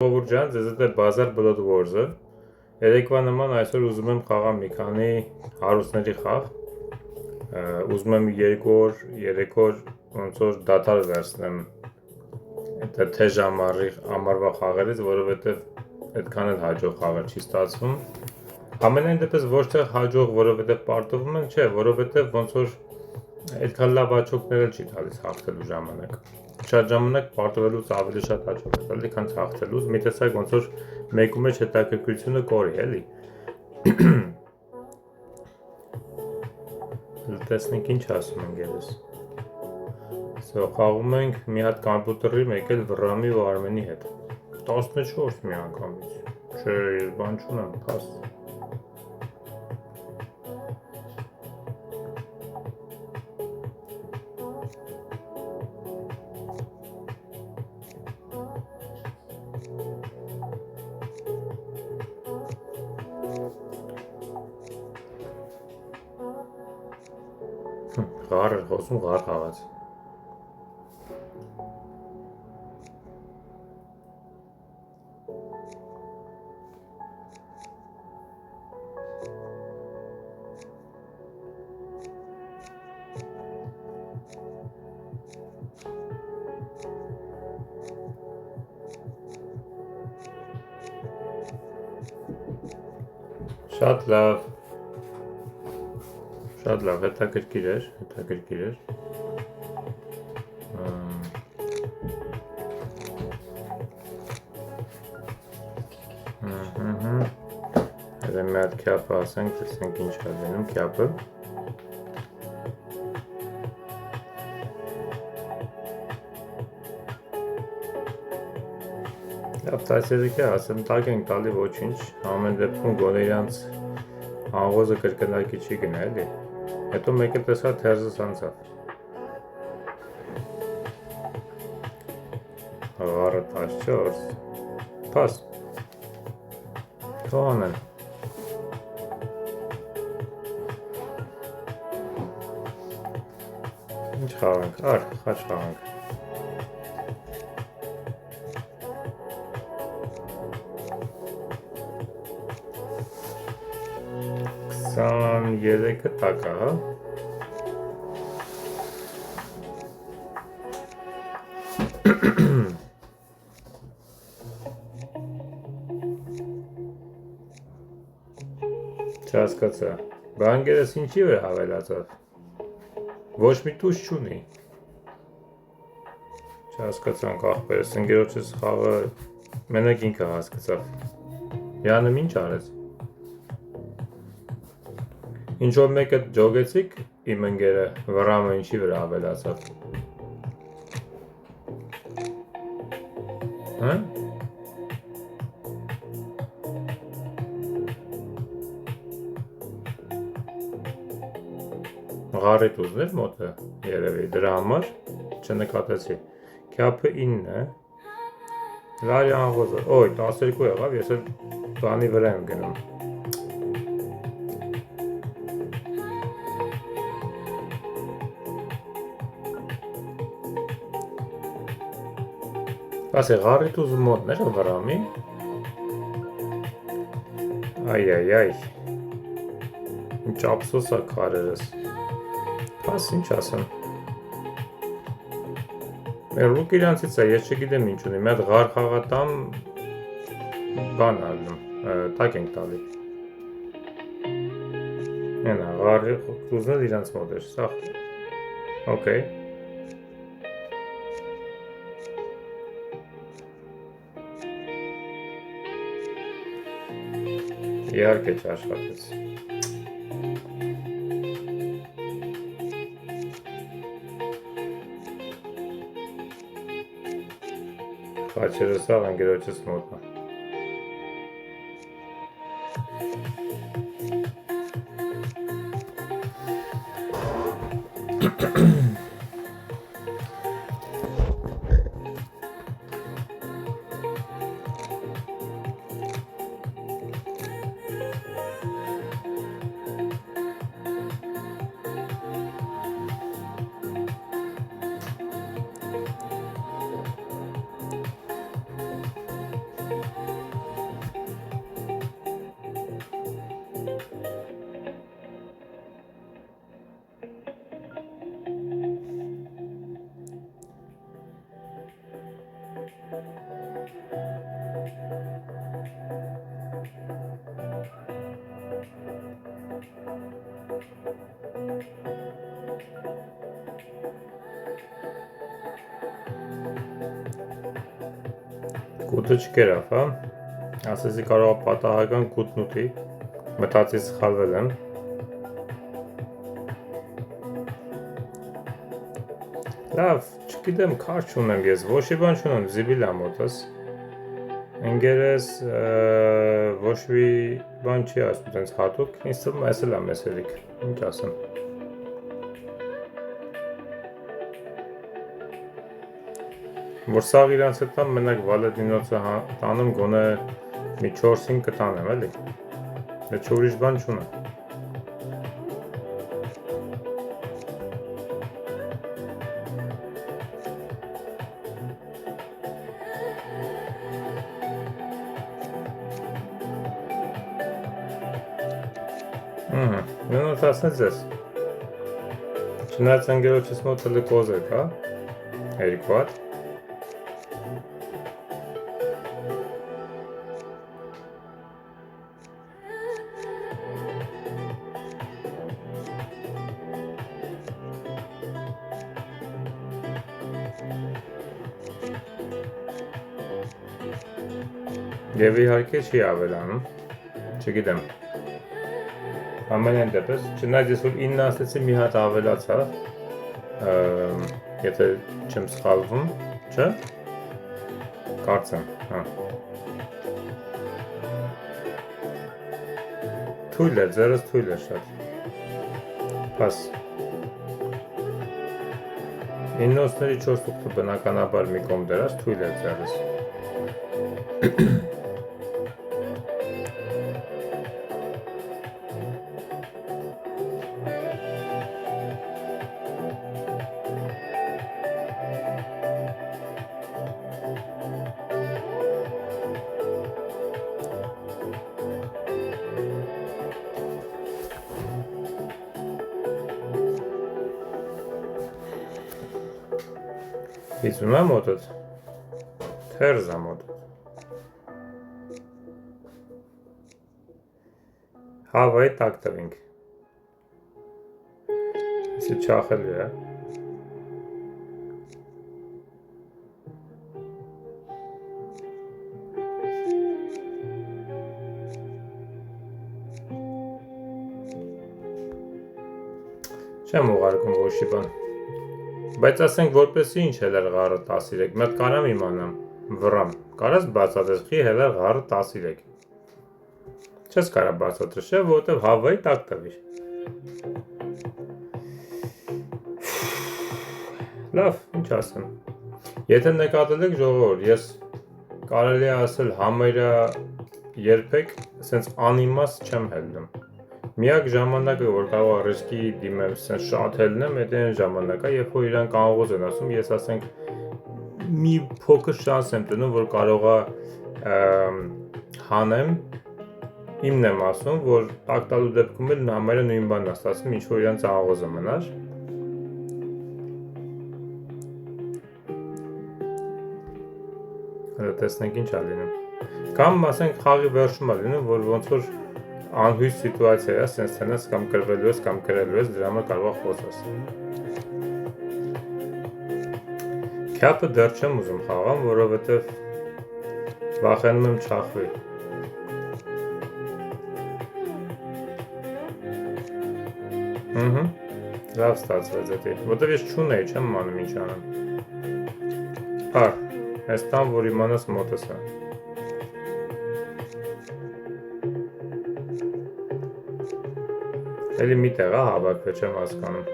Ժողովուրդ ջան, ձեզ հետ է Bazaar Blood Wars-ը։ Երեկվա նման այսօր ուզում եմ խաղալ մի քանի հարուստների խաղ։ Ուզում եմ 2 օր, 3 օր ոնց որ դադար վերցնեմ այդ թե ամառվա խաղերից, որովհետև այդքան էլ հաջող խաղեր չի ստացվում։ Ամենայն դեպս ոչ թե հաջող, որովհետև պարտվում են, չէ, որովհետև ոնց որ այդքան լավ աչոկներ էլ չի տալիս հաղթելու ժամանակ։ Շատ ժամանակ պարտվելուց ավելի շատ աչոք է տալի, քան հաղթելուց։ Մի տեսակ ոնց որ մեկու մեջ հետաքրքրությունը կորի, էլի։ Տեսնենք ինչ ասում են գերես։ Սա խաղում ենք մի հատ կոմպյուտերի, մեկ էլ Վռամի ու Արմենի հետ։ 14 մի անգամից։ Չէ, ես բան չունեմ, փաս։ Ղար էր խոսում, ղար խաղաց։ Շատ լավ, հետաքրքիր էր։ Հետո մի հատ քյապը ասենք, տեսնենք ինչ է լինում քյապը։ Լավ, տասերիք է, ասեմ, տակ ենք տալի ոչինչ, ամեն դեպքում գոնե իրանց աղոզը կրկնակի չի գնա, էլի։ Հետո մեկ էլ տեսա թերզս անցավ։ Ղարը 14, պաս, թող անեն։ Ինչ խաղանք, խաչ խաղանք։ Երեքը տակա, հա։ Չհասկացա, բանգերս ինչի վրա հավելացավ, ոչ մի տուշ չունի, չհասկացանք աղբերս, ընկերոջս խաղը մենակ ինքը հասկացավ, Յանը ինչ արեց, ինչ-որ մեկը ջոգեցիք իմ ընկերը, Վռամը ինչի վրա հավելացավ, հա? Ղարիտ ուզներ մոտը, երևի, դրա համար չնկատեցի, քյապը 9 է, լարի աղոզը, ոյ, 12 եղավ, ես էլ բանի վրա եմ գնում, ասե ղարիտ ուզում մոտներ է Վռամի, այ, ինչ ապսոս է քարերս, պաս ինչ ասեմ, լուկ իրանցից է, ես չգիտեմ ինչ ունի, մի հատ ղար խաղատամ, բան ալնում, տակ ենք տալի, ենա, ղարի ուզնել իրանց մոտ էր, սաղ, ոկեյ, իհարկե չաշխատեց, խաչերը սաղ ընկերոջս մոտ է, Կուտը չկերավ, հա? Ասեցի կարող է պատահական կուտն ուտի, մտածի սխալվել եմ։ Լավ, չգիտեմ, քար չունեմ ես, ոչի բան չունեմ, զիբիլ եմ մոտս։ Ընկերես ոչ մի բան չի ասում, տենց հատուկ, ինձ թվում է էսել եմ էսելիք, ինչ ասեմ։ Որ սաղ իրանց հետ տամ, մենակ Վալեդինոցը տանում գոնե մի 4-5 կտանեմ, էլի։ Դե չուրիշ բան չունեմ։ Նույնը ասնեց ես։ Չնայած ընկերոջս մոտ էլի կոզեք, հա։ Երկու հատ։ Եվ իհարկե չի ավելանում, չգիտեմ։ Ամենայն դեպս, չնայած ես որ 9 ասեցի մի հատ ավելացա, եթե չեմ սխալվում, չէ՞։ Կարծեմ, հա։ Թույլ է, ձերս թույլ է շատ։ Պաս։ 9-ների 4 տուկտը բնականաբար մի կողմ դրած, թույլ է ձերս։ Իզում է մոտդ, թերզ է մոտդ, հավայի տակ տվինք, իսի չախելի է, չեմ ուղարկում ոչի բան, բայց ասենք որպեսի ինչ հելեր ғարը 13, մետ կարամ իմանամ, վրամ, կարաս բացատրես խի հելեր ғարը 13, չես կարա բացատրես, չէ, որտև հավայի տակ տվիր, լավ, ինչ ասեմ, եթե նկատել եք ժողովուրդ, ես կարելի է ասել համարյա երբեք, սենց անիմաստ չեմ հելնում, միակ ժամանակը, որ կարող է ռիսկի դիմեմ շատ հելնեմ, էդ այն ժամանակը, երբ որ իրան կանողոզ են ասում, ես ասենք մի փոքր շանս եմ տնում, որ կարող է հանեմ, իմն եմ ասում, որ տակ տալու դեպքում էլ համարյա նույն բանն է ստացվում, ինչ որ իրան կանողոզը մնար։ Հələ տեսնենք ինչ է լինում։ Կամ ասենք խաղի վերջում է լինում, որ ոնց որ անհույս սիտուացիա է, սենց թենես կամ կրվելու ես, կամ կրելու ես, դրա համար կարող խոսես։ Քյապը դեռ չեմ ուզում խաղամ, որովհետև վախենում եմ չախվի։ Լավ ստացվեց էդի, որտև ես չունեի, չեմ իմանում ինչ անեմ։ Հար, ես տամ, որ իմանաս մոտս է։ Էլի մի տեղ է հավաքվե, չեմ հասկանում։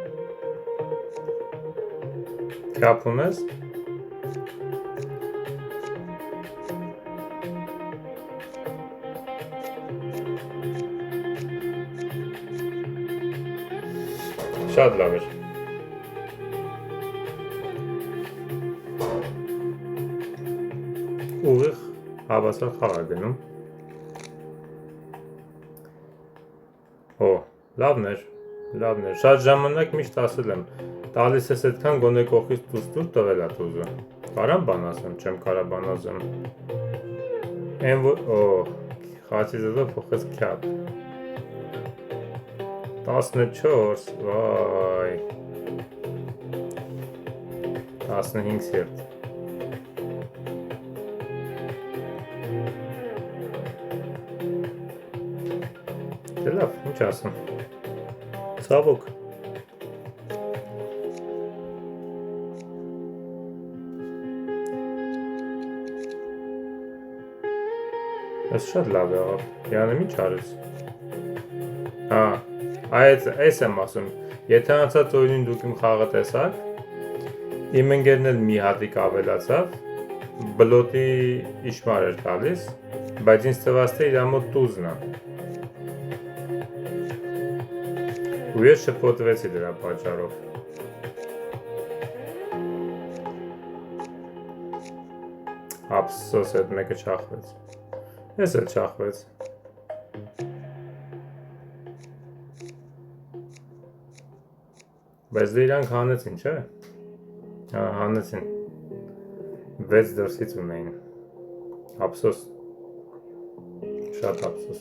Քյապ ունես։ Շատ լավ էր։ Ուղիղ հավասար խաղ է գնում։ Լավն էր, շատ ժամանակ միշտ ասել եմ, տալիս ես այդքան գոնե կողքից դուս տվել է ուզում։ Կարամ բան ասեմ, չեմ կարա բան ասեմ։ Այն խաչի զետով փոխեց քյապ։ 14, վայ։ 15 սիրտ։ Դե լավ, ինչ ասեմ։ Ցավոք։ Այս շատ լավ եղավ, յանեմ ինչ արեց։ Այս եմ ասում, եթե անցած օրին դուք իմ խաղը տեսաք, իմ ընկերն էլ մի հատիկ ավելացավ, բլոտի իշմար էր տալիս, բայց ինձ թվաց թե իր մոտ տուզն է։ Ու ես շփոթվեցի դրա պատճառով։ Ափսոս այդ մեկը չախվեց։ Ես էլ չախվեց։ Բայց դե իրանք հանեցին, չէ՞։ Հանեցին։ 6 դրսից ունեին։ Ափսոս։ Շատ ափսոս։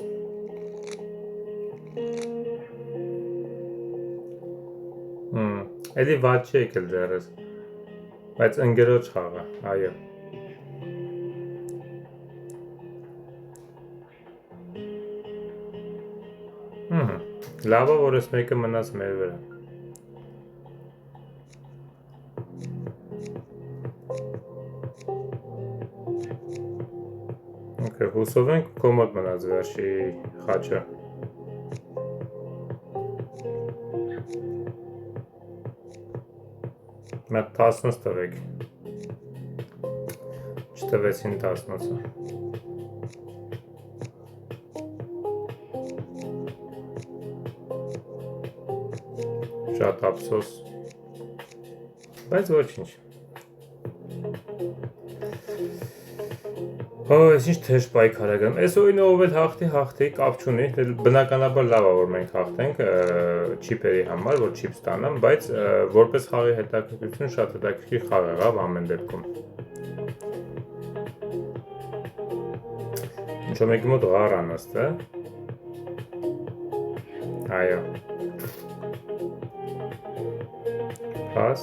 Էլի վատ չի եկել դեռս։ Բայց ընկերոջ խաղը, այո։ Լավը, որ ես մեկը մնաց մեր վրա։ Հուսով ենք քո մոտ մնաց վերջի խաչը։ Մեկ 10 տվեք։ Չտվեցին 10-ը։ Շատ ափսոս, բայց ոչինչ։ Այս ինչ թեժ պայքար է գնում։ Այս օրինը ով էլ հաղթի, կապ չունի։ Բնականաբար լավ է որ մենք հաղթենք չիպերի համար, որ չիպ ստանամ, բայց որպես խաղի հետաքրքրություն շատ հետաքրքիր խաղ եղավ ամեն դեպքում։ Ինչ-որ մեկի մոտ ղար անաստ է։ Այո։ Պաս։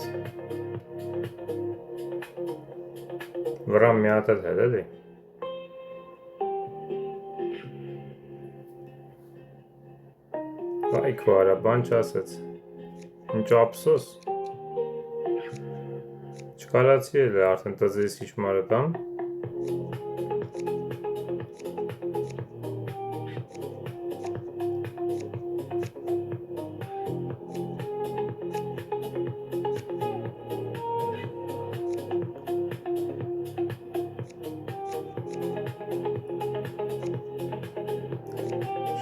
Վրան մի հատ էլ հետ էլի։ Վայ քո արա, բան չասեց։ Ինչ ափսոս։ Չկարացի էլ է արդեն տզից իշմարը տամ։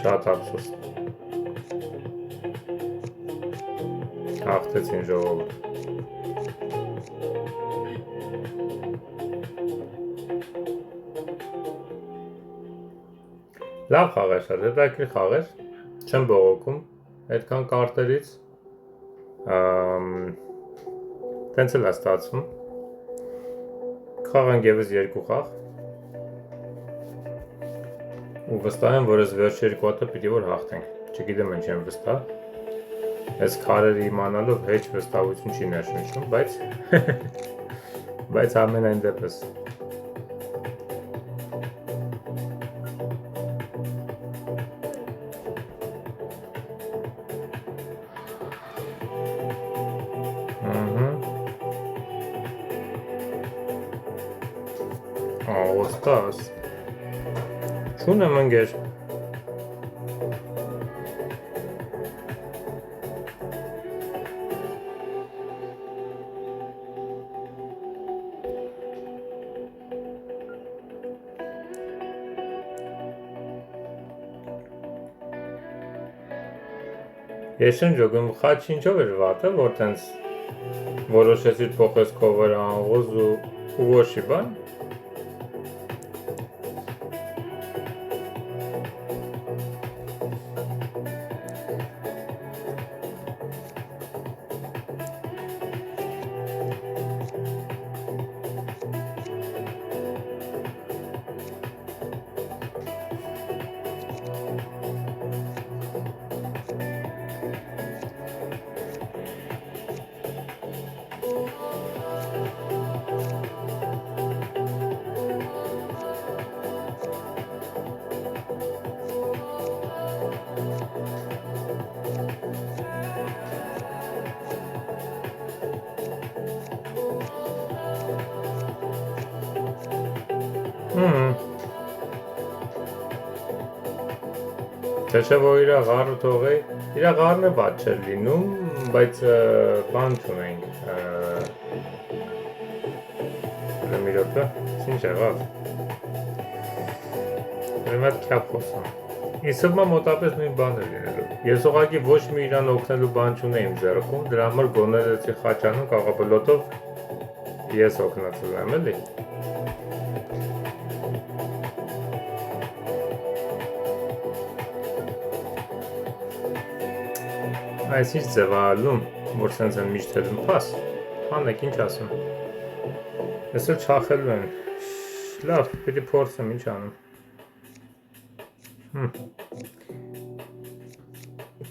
Շատ ափսոս։ Հաղթեցին ժողովուրդ։ Լավ խաղ էր, շատ հետաքրքիր խաղ էր, չեմ բողոքում, այդքան կարտերից, տենց էլ է ստացվում, խաղանք ևս 2 խաղ, ու վստահ եմ, որ ես վերջ 2 հատը պիտի որ հաղթենք, չգիտեմ ինչ եմ վստահ, այս քարերը իմանալով հեչ վստահություն չի ներշնչում, բայց ամենայն դեպս։ Ոստաս, չունեմ ընգեր։ Ես չեմ ջոգում, խաչ ինչով էր վատը, որ տենց որոշեցիր փոխես քո վրա անղոզ ու ոչի բան։ Չէ որ իրա ղարը թողե, իրա ղարն է ված չէր լինում, բայց բան չունենք, մի րոպե, ինչ եղավ, Ուրեմն քյապ խոսամ, ինձ թվում է մոտապես նույն բանը լինելու, ես ուղղակի ոչ մի իրան օգնելու բան չունեի իմ ձեռքում, դրա համար գոներեցի խաչանում կաղապլոտով ես օգնացել եմ էլի։ Այս ինչ ձև ալում, որ սենց են միշտ հետում պաս, հանեք ինչ ասում, ես էլ չախելու են, լավ, պիտի փորձեմ ինչ անում,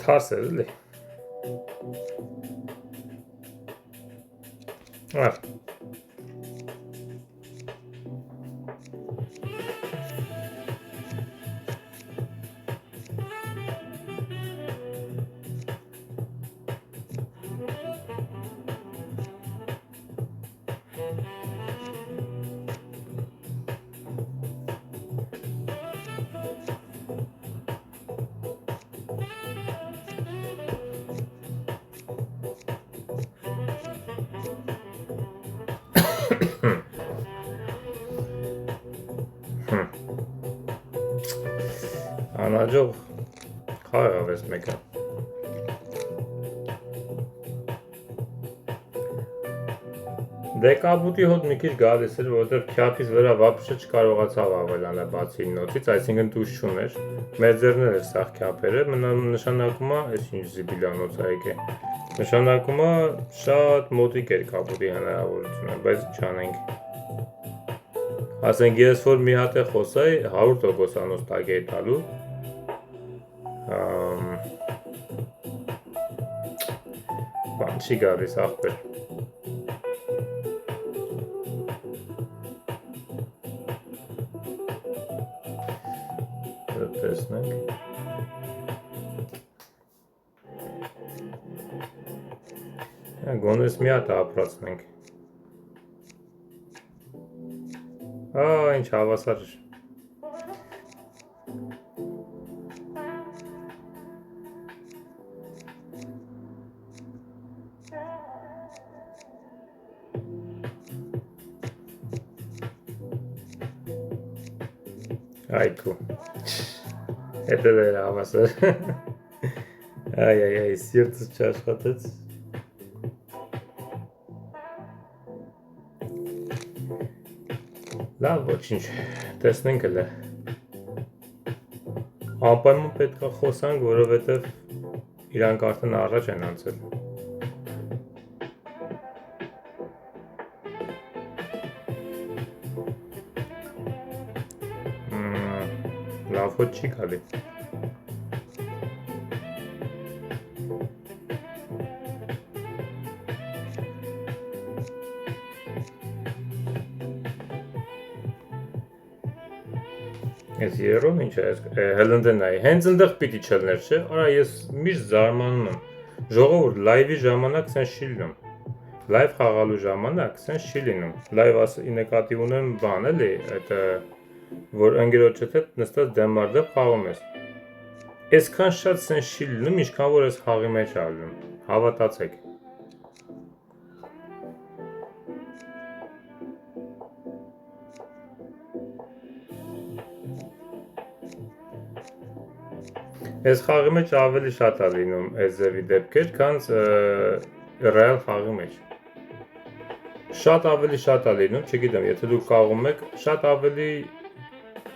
թարս էր էլի, ար, անաջող խաղավ ես մեկը, դե կապուտի հոտ մի քիչ գալիս էր, որովհետև քյապից վրա վապշը չկարողացավ ավելանալ բացի նոցից, այսինքն դուշ չուներ, մեր ձեռներ էր սաղ քյապերը, նշանակում է, այս ինչ զիբիլանոց է եկե, նշանակում է շատ մոտիկ էր կապուտի հնարավորությունը, բայց չանենք, ասենք ես որ մի հատ է խոսայի 100% անոց տակ է տալու, բան չի գալիս աղբեր, տեսնենք, գոնես մի հատ ապրացնենք, ինչ հավասար էր, այգու, հետ էլ էր հավասար, այ, սիրտս չաշխատեց, լավ ոչինչ, տեսնենք էլ է, անպայման պետք է խոսանք, որովհետև իրանք արդեն առաջ են անցել, լավ հոտ չի գալի, ես երոն ինչ է, հելնդեն այ, հենց ընդեղ պիտի չելներ չէ, արա ես միշտ զարմանում եմ, ժողովուրդ լայվի ժամանակ սեն չի լինում, լայվ խաղալու ժամանակ սեն չի լինում, լայվ նկատի ունեմ բան էլի, որ ընգերոջդ հետ նստած դեմարդև խաղում ես, այսքան շատ սեն չի լինում, ինչքան որ ես խաղի մեջ ալնում, հավատացեք, Ես խաղի մեջ ավելի շատ է լինում այս ձևի դեպքեր, քան ռեալ խաղի մեջ։ Շատ ավելի շատ է լինում, չգիտեմ, եթե դուք խաղում եք, շատ ավելի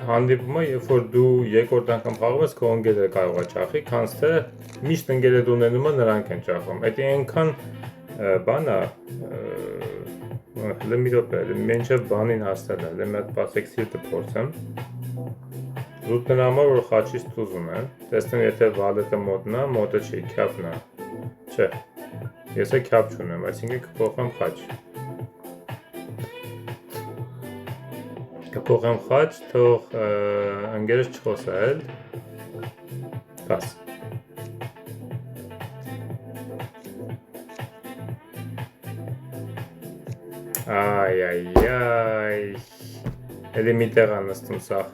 հանդիպում է, երբ որ դու երկրորդ անգամ խաղում ես, քո ընկերը կարող է ճախի, քան թե միշտ ընկերդ ունենում է նրանք են ճախում։ Այդ այնքան բան է, մի րոպե, մինչև բանին հասնել է, մի հատ բացեք սիրտը փորձեմ։ Զուտ նրամար, որ խաչից թուզում է, տեսնեմ եթե վալետը մոտն է, մոտը չի, քյապն է, չէ, ես է քյապ չունեմ, այսինքն կփոխեմ խաչ, կփոխեմ խաչ, թող ընկերս չխոսա էլ, պաս, այ, էլի մի տեղ անստում սաղ,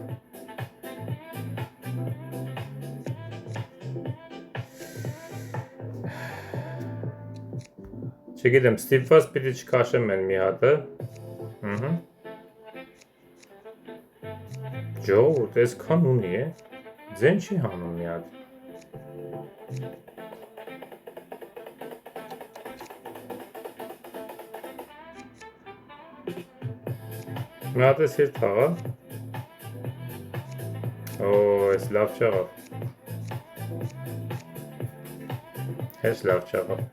Չգիտեմ, ստիպված պիտի չքաշեմ են մի հատը։ Ջողոտ, այսքան ունի է։ Ձեն չի հանում մի հատ։ Մի հատ է սիրտ հաղա։ Օ, այս լավ չաղավ։ Հեչ լավ չաղավ։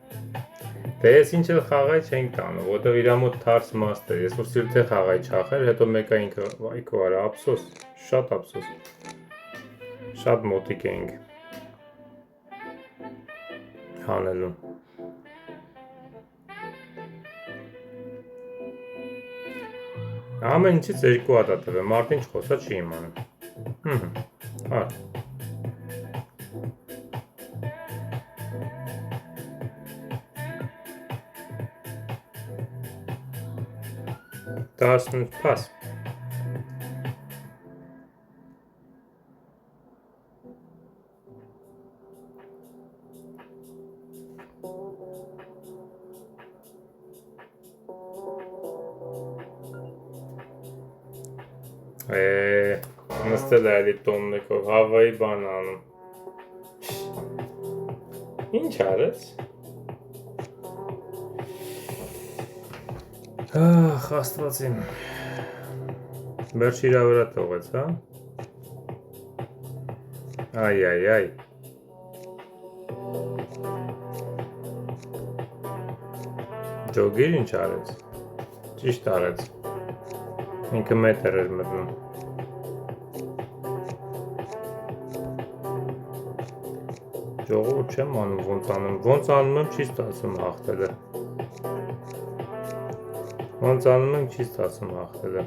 Դե ես ինչ էլ խաղայ չենք տանում, որտեղ իրա մոտ թարս մաստ է, ես որ սիրտ է խաղայ չախեր, հետո մեկա ինքը վայքո արա, ափսոս, շատ ափսոս, շատ մոտիկ էինք հանելուն։ Ամեն ինչից երկու հատ է տվել, մարդին չխոսա չի իմանում։ Հա։ 10 minut pas. Նստել է էլի տոմնեկով, Հավայի բան անում։ Ինչ արեց։ Ախ, Աստված իմ։ Վերջ իրա վրա թողեց, հա։ Այ։ Ջոգիր ինչ արեց։ Ճիշտ արեց։ Ինքը մետր էր մտնում։ Ջողով չեմ անում, ոնց անում եմ չի ստացում հաղթելը։ Ոնց անում եմ չի ստացում հաղթելը։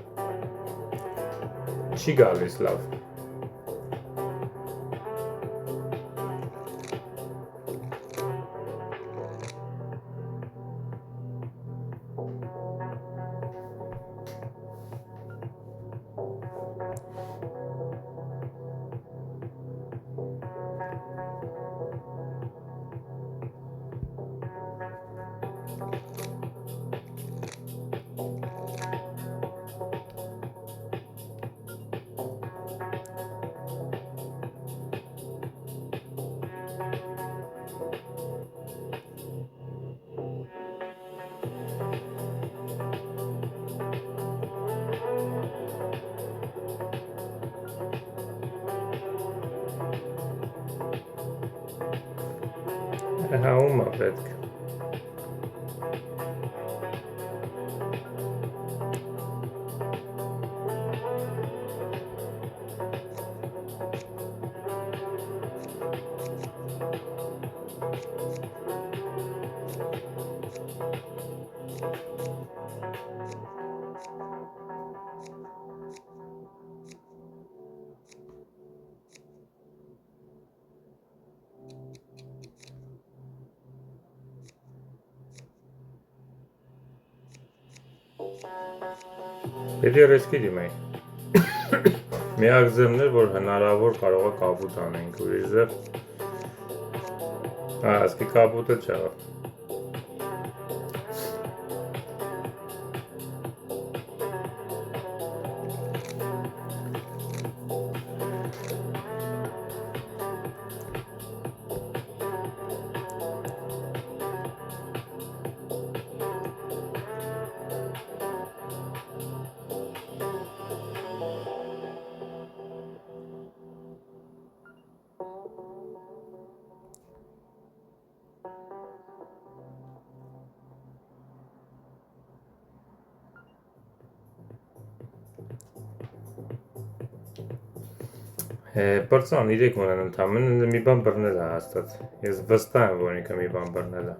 Չի գալիս լավ։ Հա ում է պետք։ Պետք է ռիսկի դիմեի։ Միակ ձևն էր, որ հնարավոր կարող է կապուտ անենք, ուրիշ ձև։ Ասկի կապուտը չեղավ։ Պրծան 3 մոնեն ընդամենը մի բան բռնել է հաստատ, ես վստահ եմ, որ ինքը մի բան բռնել է։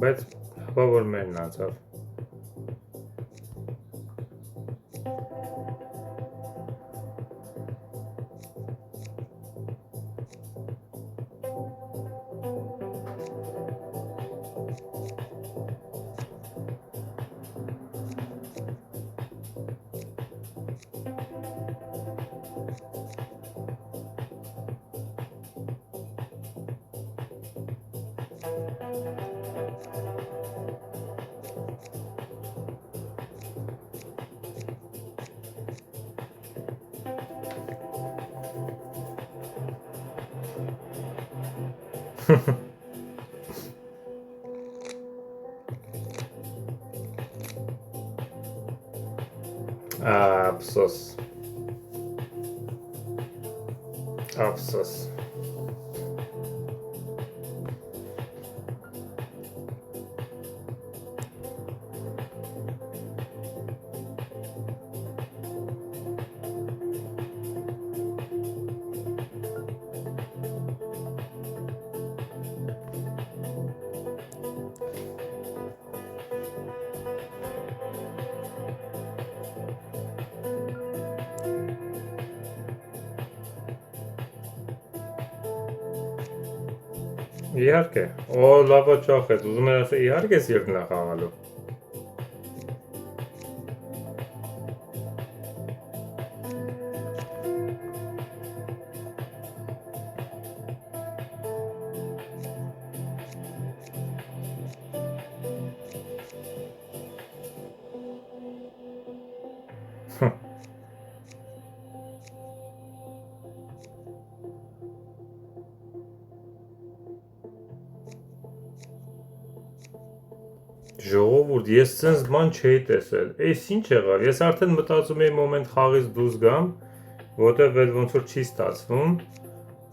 Բայց հապա որ մերն անցավ։ Ափսոս։ Ափսոս։ Իհարկե, օ լավա ճախ է, ուզում եմ ասել իհարկե ես երկնա խաղալու։ Ժողովուրդ, ես սենց բան չէի տեսել, էս ինչ եղավ, ես արդեն մտածում էի մոմենտ խաղից դուրս գամ, որտև էլ ոնց որ չի ստացվում,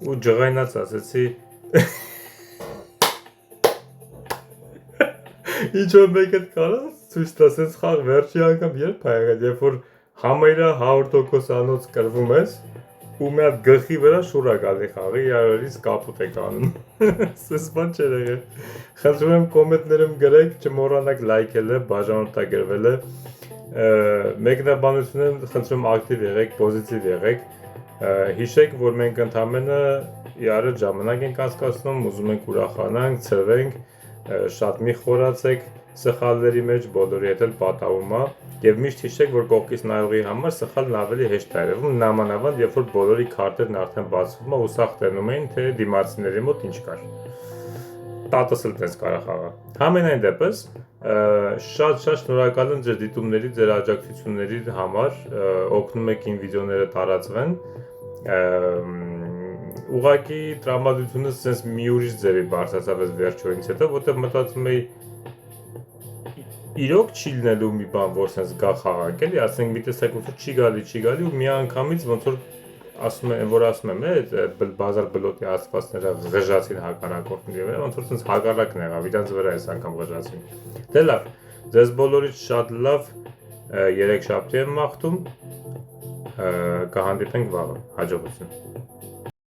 ու ջղայնած ասեցի, ինչ որ մեկդ կարաս ցույց տա, սենց խաղ վերջի անգամ երբ ա եղել, երբ որ համարյա 100% անոց կրվում ես, ու մի հատ գլխի վրա շուր ա գալի խաղի, իրարից կապուտ եք անում, սենց բան չէր եղել, խնդրում եմ կոմենտներում գրեք, չմոռանաք լայքելը, բաժանորդագրվելը, մեկնաբանություններում խնդրում ակտիվ եղեք, պոզիտիվ եղեք, հիշեք, որ մենք ընդամենը իրարը ժամանակ ենք անցկացնում, ուզում ենք ուրախանանք, ցրվենք, շատ մի խորացեք սխալների մեջ, բոլորի հետ էլ պատահում է, եւ միշտ հիշեք, որ կողքից նայողի համար սխալն ավելի հեշտ է երևում, նամանավանդ երբ որ բոլորի քարտերն արդեն բացվում է ու սաղ տենում էին, թե դիմացիների մոտ ինչ կար։ Տատս էլ տես կարա խաղա։ Համենայն դեպս, շատ շնորհակալ եմ ձեր դիտումների, ձեր աջակցությունների համար, օգնում եք իմ վիդեոները տարածվեն։ Ուղղակի տրամադրությունը sense մի ուրիշ ձևի բարձրացավ այս վերջոյից հետո, որտեղ մտածում էի իրոք չի լինելու մի բան, որ sense գա խաղանք, էլի, ասենք մի տեսակ ոնց որ չի գալի ու մի անգամից ոնց որ ասում եմ, բազար բլոտի ասվածները ղժացին հակառակորդների վրա, ոնց որ sense հակառակն եղավ, իրանց վրա այս անգամ ղժացին։ Դե լավ, ձեզ բոլորից շատ լավ երեքշաբթի եմ մաղթում, կհանդիպենք վաղը, հաջողություն։